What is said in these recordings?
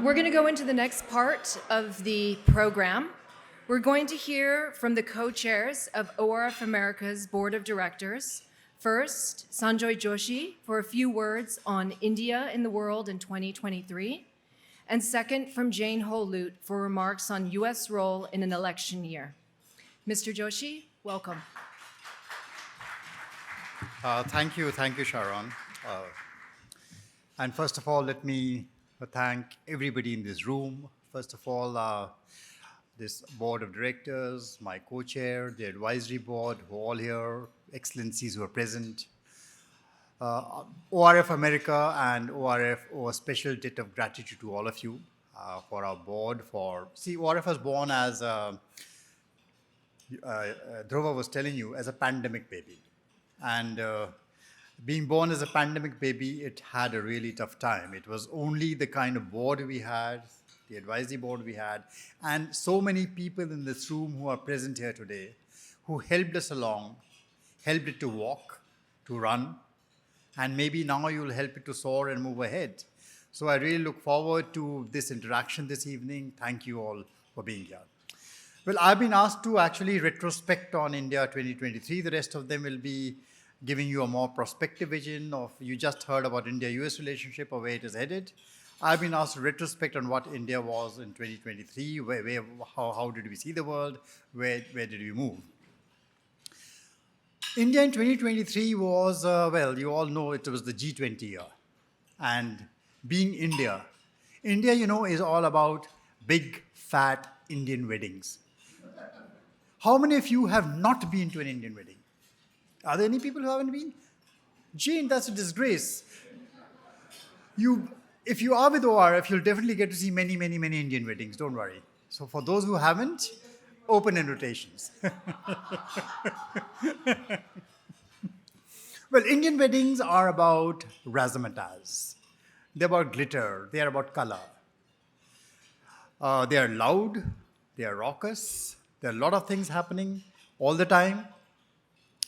We're going to go into the next part of the program. We're going to hear from the co-chairs of ORF America's Board of Directors. First, Sunjoy Joshi for a few words on India in the world in 2023. And second, from Jane Holl Lute for remarks on U.S. role in an election year. Mr. Joshi, welcome. Thank you, Sharon. And first of all, let me thank everybody in this room. First of all, this board of directors, my co-chair, the advisory board, who are all here, excellencies who are present. ORF America and ORF owe a special debt of gratitude to all of you for our board. ORF was born as, Dhruva was telling you, as a pandemic baby. And being born as a pandemic baby, it had a really tough time. It was only the kind of board we had, the advisory board we had, and so many people in this room who are present here today who helped us along, helped it to walk, to run, and maybe now you'll help it to soar and move ahead. So I really look forward to this interaction this evening. Thank you all for being here. Well, I've been asked to actually retrospect on India 2023. The rest of them will be giving you a more prospective vision of, you just heard about India-US relationship or where it is headed. I've been asked to retrospect on what India was in 2023, how did we see the world, where did we move. India in 2023 was, well, you all know it was the G20 year. And being India, you know, is all about big, fat Indian weddings. How many of you have not been to an Indian wedding? Are there any people who haven't been? Jane, that's a disgrace. If you are with ORF, you'll definitely get to see many, many, many Indian weddings, don't worry. So for those who haven't, open invitations. Well, Indian weddings are about razzmatazz. They're about glitter, they're about color. They are loud, they are raucous, there are a lot of things happening all the time.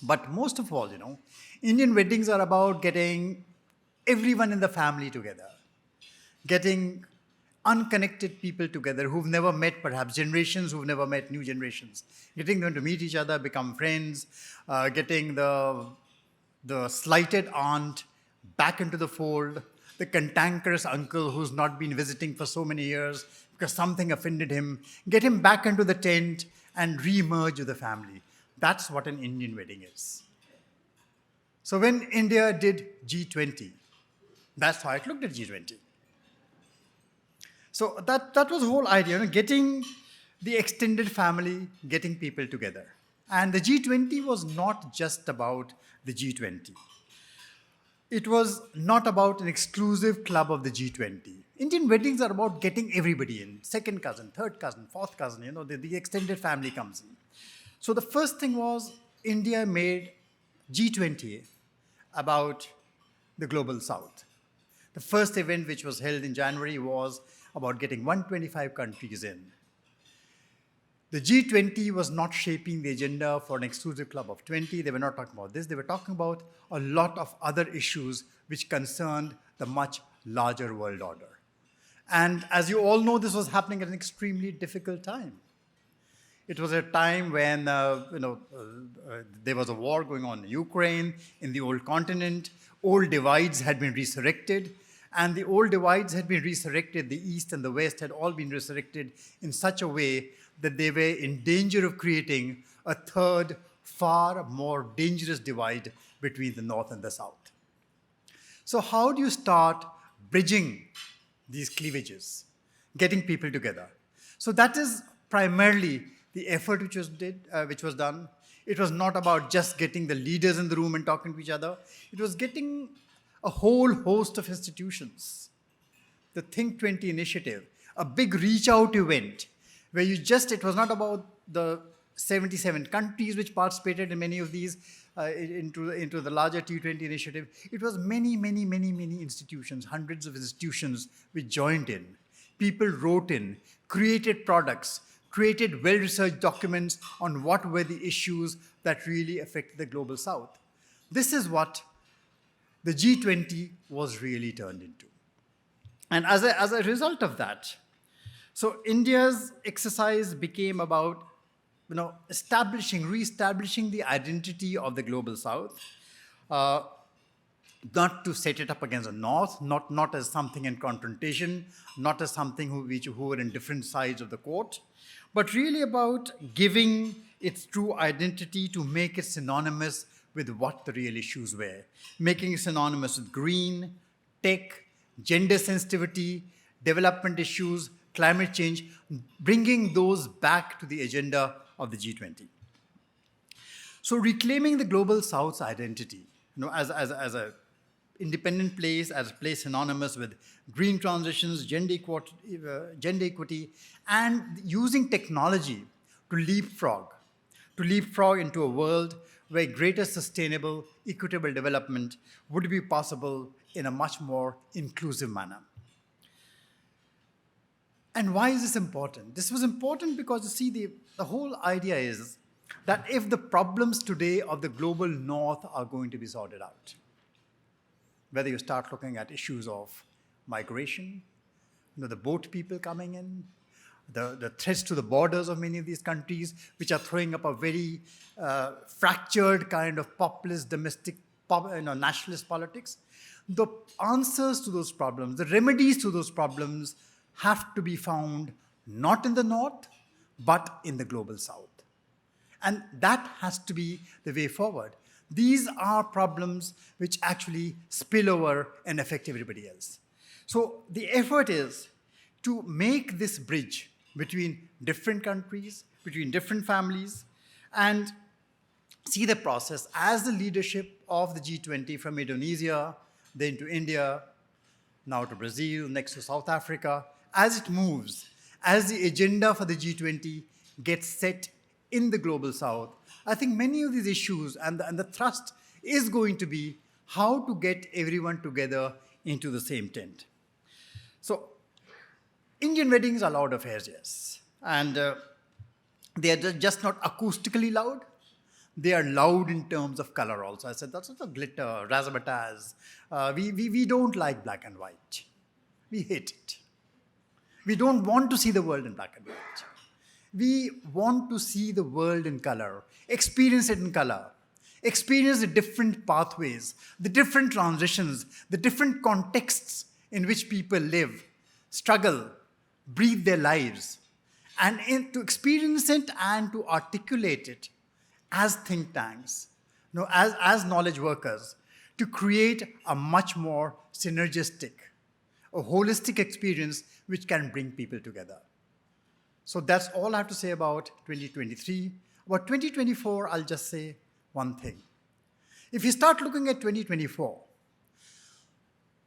But most of all, you know, Indian weddings are about getting everyone in the family together, getting unconnected people together who've never met, perhaps generations who've never met new generations, getting them to meet each other, become friends, getting the slighted aunt back into the fold, the cantankerous uncle who's not been visiting for so many years because something offended him, get him back into the tent and re-emerge with the family. That's what an Indian wedding is. So when India did G20, that's how it looked at G20. So that was the whole idea, you know, getting the extended family, getting people together. And the G20 was not just about the G20. It was not about an exclusive club of the G20. Indian weddings are about getting everybody in, second cousin, third cousin, fourth cousin, you know, the extended family comes in. So the first thing was India made G20 about the global south. The first event, which was held in January, was about getting 125 countries in. The G20 was not shaping the agenda for an exclusive club of 20. They were not talking about this. They were talking about a lot of other issues which concerned the much larger world order. And as you all know, this was happening at an extremely difficult time. It was a time when there was a war going on in Ukraine, in the old continent. Old divides had been resurrected. And the old divides had been resurrected. The East and the West had all been resurrected in such a way that they were in danger of creating a third, far more dangerous divide between the North and the South. So how do you start bridging these cleavages, getting people together? So that is primarily the effort which was done. It was not about just getting the leaders in the room and talking to each other. It was getting a whole host of institutions. The Think 20 initiative, a big reach out event where it was not about the 77 countries which participated in many of these into the larger T20 initiative. It was many, many, many, many institutions, hundreds of institutions which joined in. People wrote in, created products, created well-researched documents on what were the issues that really affected the global south. This is what the G20 was really turned into. And as a result of that, so India's exercise became about reestablishing the identity of the global South, uh, not to set it up against the North, not as something in confrontation, not as something who were in different sides of the court, but really about giving its true identity to make it synonymous with what the real issues were, making it synonymous with green, tech, gender sensitivity, development issues, climate change, bringing those back to the agenda of the G20. So reclaiming the global South's identity, as a independent place, as a place synonymous with green transitions, gender equity, and using technology to leapfrog into a world where greater sustainable, equitable development would be possible in a much more inclusive manner. And why is this important? This was important because, you see, the whole idea is that if the problems today of the global North are going to be sorted out, whether you start looking at issues of migration, the boat people coming in, the threats to the borders of many of these countries, which are throwing up a very fractured kind of populist, domestic, nationalist politics, the answers to those problems, the remedies to those problems have to be found not in the North, but in the global South. And that has to be the way forward. These are problems which actually spill over and affect everybody else. So the effort is to make this bridge between different countries, between different families, and see the process as the leadership of the G20 from Indonesia, then to India, now to Brazil, next to South Africa, as it moves, as the agenda for the G20 gets set in the global South, I think many of these issues and the thrust is going to be how to get everyone together into the same tent. So Indian weddings are loud affairs, yes. And they are just not acoustically loud. They are loud in terms of color also. I said, that's sort of glitter, razzmatazz. We don't like black and white. We hate it. We don't want to see the world in black and white. We want to see the world in color, experience it in color, experience the different pathways, the different transitions, the different contexts in which people live, struggle, breathe their lives, and to experience it and to articulate it as think tanks, as knowledge workers, to create a much more synergistic, a holistic experience which can bring people together. So that's all I have to say about 2023. About 2024, I'll just say one thing. If you start looking at 2024,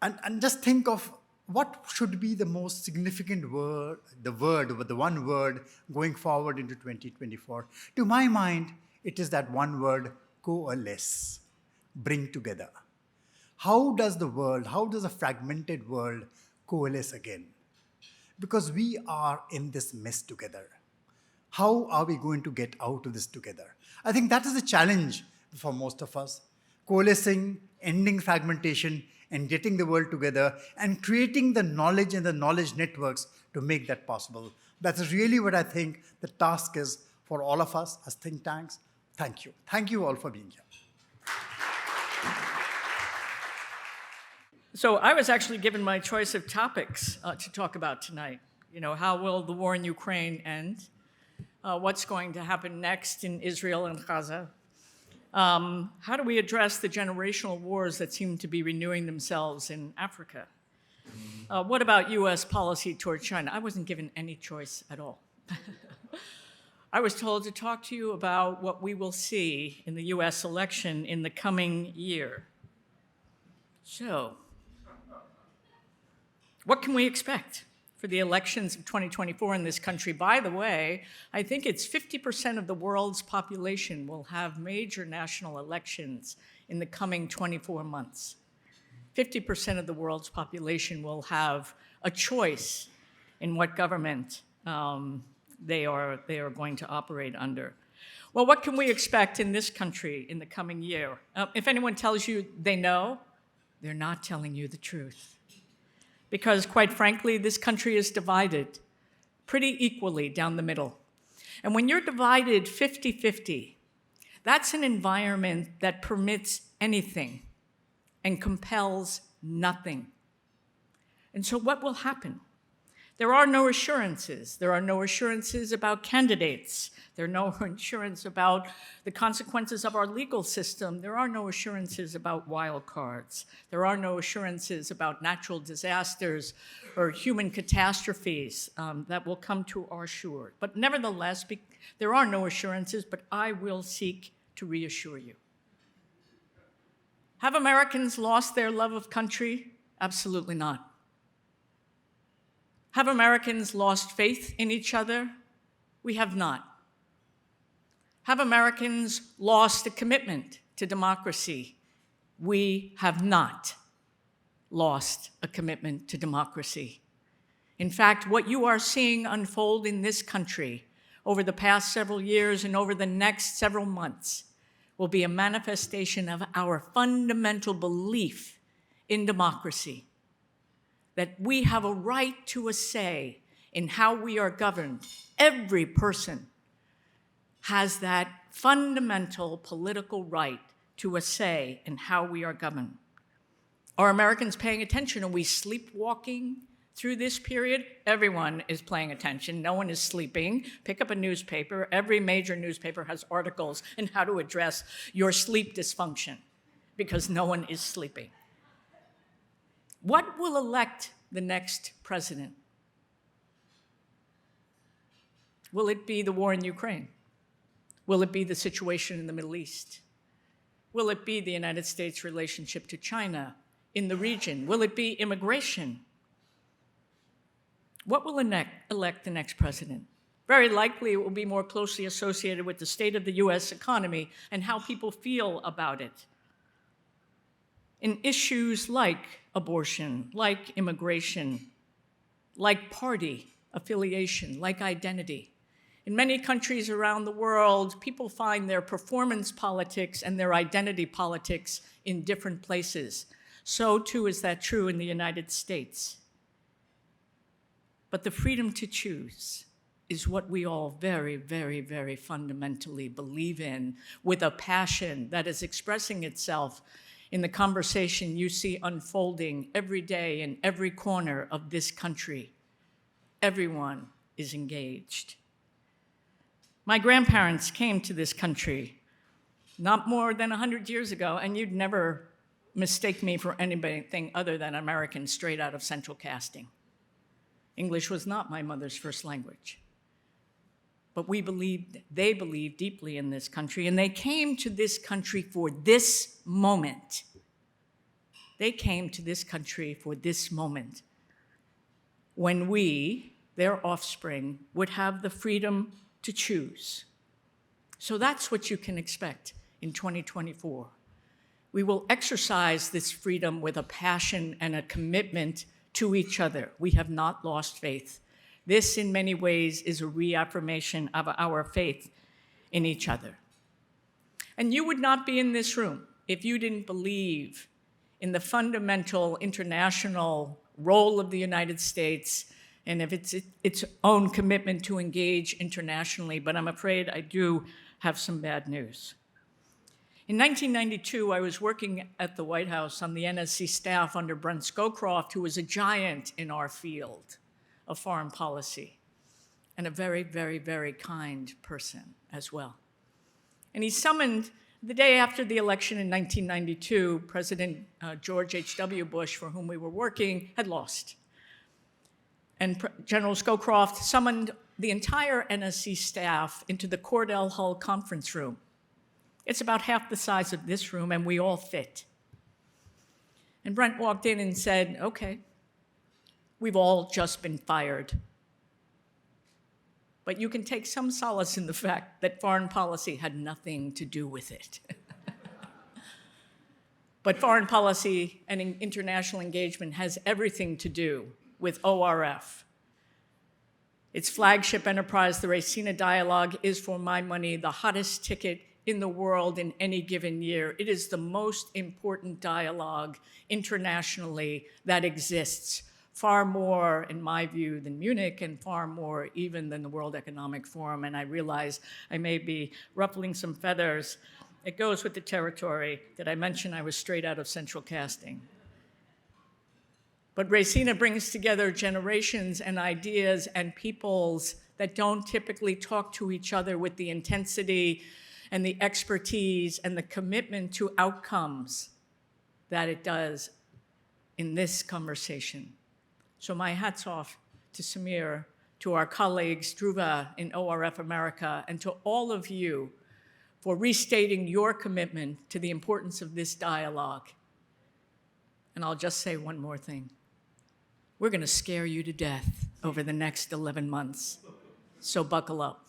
and just think of what should be the most significant word, the one word going forward into 2024. To my mind, it is that one word, coalesce, bring together. How does a fragmented world coalesce again? Because we are in this mess together. How are we going to get out of this together? I think that is the challenge for most of us. Coalescing, ending fragmentation, and getting the world together, and creating the knowledge and the knowledge networks to make that possible. That's really what I think the task is for all of us as think tanks. Thank you. Thank you all for being here. So I was actually given my choice of topics to talk about tonight. How will the war in Ukraine end? What's going to happen next in Israel and Gaza? How do we address the generational wars that seem to be renewing themselves in Africa? What about U.S. policy toward China? I wasn't given any choice at all. I was told to talk to you about what we will see in the U.S. election in the coming year. So, what can we expect for the elections of 2024 in this country? By the way, I think it's 50% of the world's population will have major national elections in the coming 24 months. 50% of the world's population will have a choice in what government they are going to operate under. Well, what can we expect in this country in the coming year? If anyone tells you they know, they're not telling you the truth. because, quite frankly, this country is divided pretty equally down the middle. And when you're divided 50-50, that's an environment that permits anything and compels nothing. And so what will happen? There are no assurances. There are no assurances about candidates. There are no assurances about the consequences of our legal system. There are no assurances about wild cards. There are no assurances about natural disasters or human catastrophes that will come to our shore. But nevertheless, there are no assurances, but I will seek to reassure you. Have Americans lost their love of country? Absolutely not. Have Americans lost faith in each other? We have not. Have Americans lost a commitment to democracy? We have not lost a commitment to democracy. In fact, what you are seeing unfold in this country over the past several years and over the next several months will be a manifestation of our fundamental belief in democracy, that we have a right to a say in how we are governed. Every person has that fundamental political right to a say in how we are governed. Are Americans paying attention? Are we sleepwalking through this period? Everyone is paying attention. No one is sleeping. Pick up a newspaper. Every major newspaper has articles on how to address your sleep dysfunction because no one is sleeping. What will elect the next president? Will it be the war in Ukraine? Will it be the situation in the Middle East? Will it be the United States' relationship to China in the region? Will it be immigration? What will elect the next president? Very likely it will be more closely associated with the state of the US economy and how people feel about it. In issues like abortion, like immigration, like party affiliation, like identity. In many countries around the world, people find their performance politics and their identity politics in different places. So too is that true in the United States. But the freedom to choose is what we all very, very, very fundamentally believe in, with a passion that is expressing itself in the conversation you see unfolding every day in every corner of this country. Everyone is engaged. My grandparents came to this country not more than 100 years ago, and you'd never mistake me for anything other than American straight out of central casting. English was not my mother's first language. But they believed deeply in this country, and they came to this country for this moment. They came to this country for this moment when we, their offspring, would have the freedom to choose. So that's what you can expect in 2024. We will exercise this freedom with a passion and a commitment to each other. We have not lost faith. This, in many ways, is a reaffirmation of our faith in each other. And you would not be in this room if you didn't believe in the fundamental international role of the United States and if its own commitment to engage internationally. But I'm afraid I do have some bad news. In 1992, I was working at the White House on the NSC staff under Brent Scowcroft, who was a giant in our field of foreign policy, and a very, very, very kind person as well. And he summoned, the day after the election in 1992, President George H.W. Bush, for whom we were working, had lost. And General Scowcroft summoned the entire NSC staff into the Cordell Hull conference room. It's about half the size of this room, and we all fit. And Brent walked in and said, okay, we've all just been fired. But you can take some solace in the fact that foreign policy had nothing to do with it. But foreign policy and international engagement has everything to do with ORF. Its flagship enterprise, the Racine Dialogue, is, for my money, the hottest ticket in the world in any given year. It is the most important dialogue internationally that exists far more, in my view, than Munich, and far more even than the World Economic Forum. And I realize I may be ruffling some feathers. It goes with the territory that I mentioned I was straight out of central casting. But Racina brings together generations and ideas and peoples that don't typically talk to each other with the intensity and the expertise and the commitment to outcomes that it does in this conversation. So my hat's off to Samir, to our colleagues, Dhruva in ORF America, and to all of you for restating your commitment to the importance of this dialogue. And I'll just say one more thing. We're going to scare you to death over the next 11 months, so buckle up.